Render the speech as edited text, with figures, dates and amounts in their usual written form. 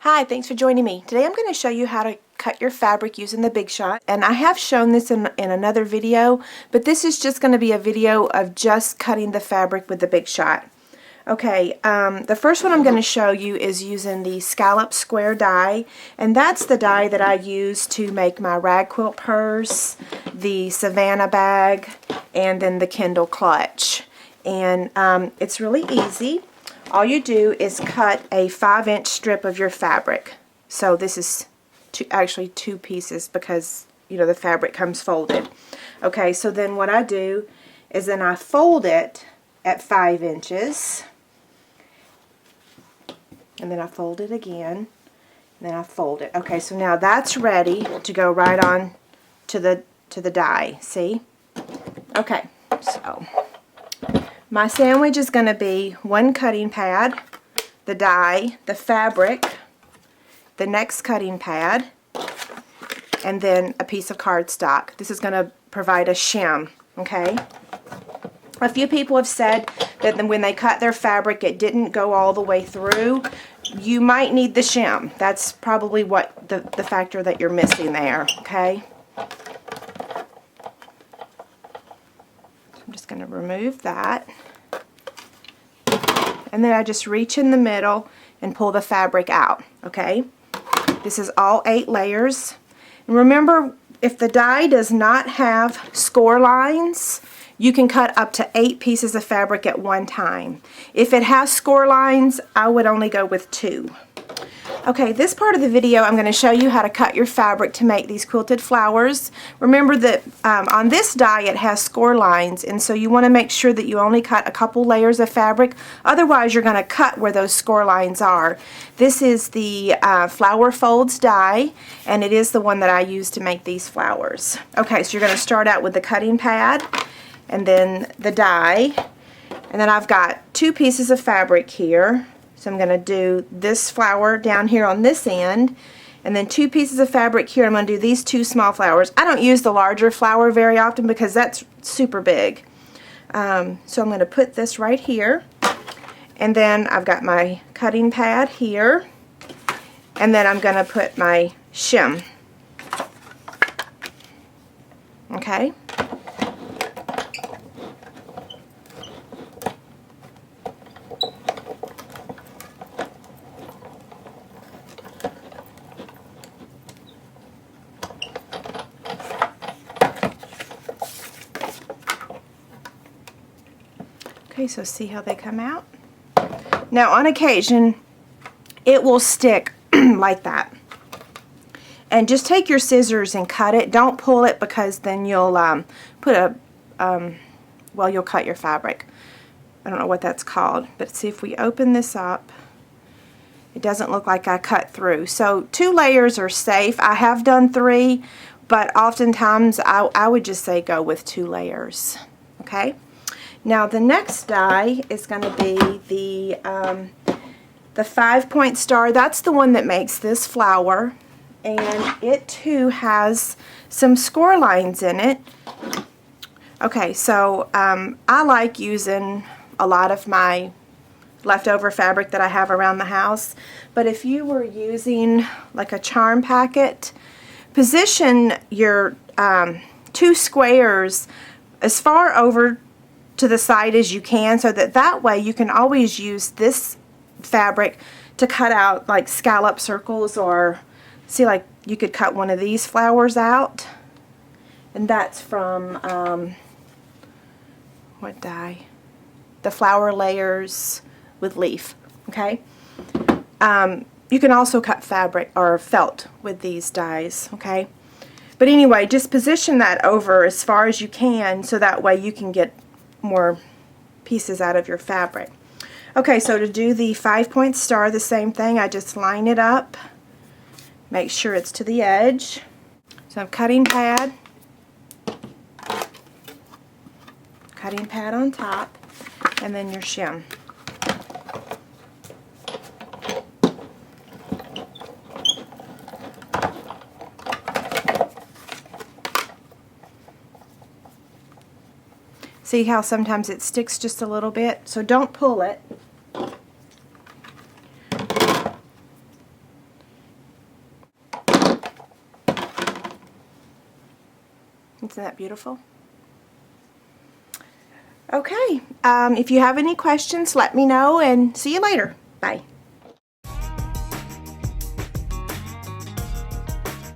Hi, thanks for joining me. Today I'm going to show you how to cut your fabric using the Big Shot. And I have shown this in another video, but this is just going to be a video of just cutting the fabric with the Big Shot. Okay, the first one I'm going to show you is using the scallop square die, and that's the die that I use to make my rag quilt purse, the Savannah bag, and then the Kindle clutch. And it's really easy. All you do is cut a 5-inch strip of your fabric. So this is actually two pieces because, you know, the fabric comes folded. Okay, so then what I do is then I fold it at 5 inches. And then I fold it again. And then I fold it. Okay, so now that's ready to go right on to the die. See? Okay, so my sandwich is going to be one cutting pad, the die, the fabric, the next cutting pad, and then a piece of cardstock. This is going to provide a shim, okay? A few people have said that when they cut their fabric it didn't go all the way through. You might need the shim. That's probably what the factor that you're missing there, okay? I'm just going to remove that. And then I just reach in the middle and pull the fabric out, okay? This is all 8 layers. And remember, if the die does not have score lines, you can cut up to 8 pieces of fabric at one time. If it has score lines, I would only go with 2. Okay, this part of the video I'm going to show you how to cut your fabric to make these quilted flowers. Remember that on this die it has score lines, and so you want to make sure that you only cut a couple layers of fabric. Otherwise you're going to cut where those score lines are. This is the Flower Folds die, and it is the one that I use to make these flowers. Okay, so you're going to start out with the cutting pad and then the die, and then I've got 2 pieces of fabric here. So I'm going to do this flower down here on this end, and then 2 pieces of fabric here. I'm going to do these 2 small flowers. I don't use the larger flower very often because that's super big. So I'm going to put this right here, and then I've got my cutting pad here, and then I'm going to put my shim. Okay. Okay, so see how they come out? Now on occasion it will stick like that. And just take your scissors and cut it. Don't pull it because then you'll you'll cut your fabric. I don't know what that's called, but see, if we open this up, it doesn't look like I cut through. So 2 layers are safe. I have done 3, but oftentimes I would just say go with 2 layers. Okay? Now the next die is going to be the 5-point star. That's the one that makes this flower, and it too has some score lines in it. Okay, so I like using a lot of my leftover fabric that I have around the house, but if you were using like a charm packet, position your 2 squares as far over to the side as you can, so that way you can always use this fabric to cut out like scallop circles, or see, like you could cut one of these flowers out, and that's from what die? The Flower Layers with Leaf. Okay. You can also cut fabric or felt with these dies. Okay. But anyway, just position that over as far as you can, so that way you can get more pieces out of your fabric. Okay, so to do the 5-point star, the same thing. I just line it up, make sure it's to the edge. So I'm cutting pad on top, and then your shim. See how sometimes it sticks just a little bit? So don't pull it. Isn't that beautiful? Okay, if you have any questions, let me know, and see you later. Bye.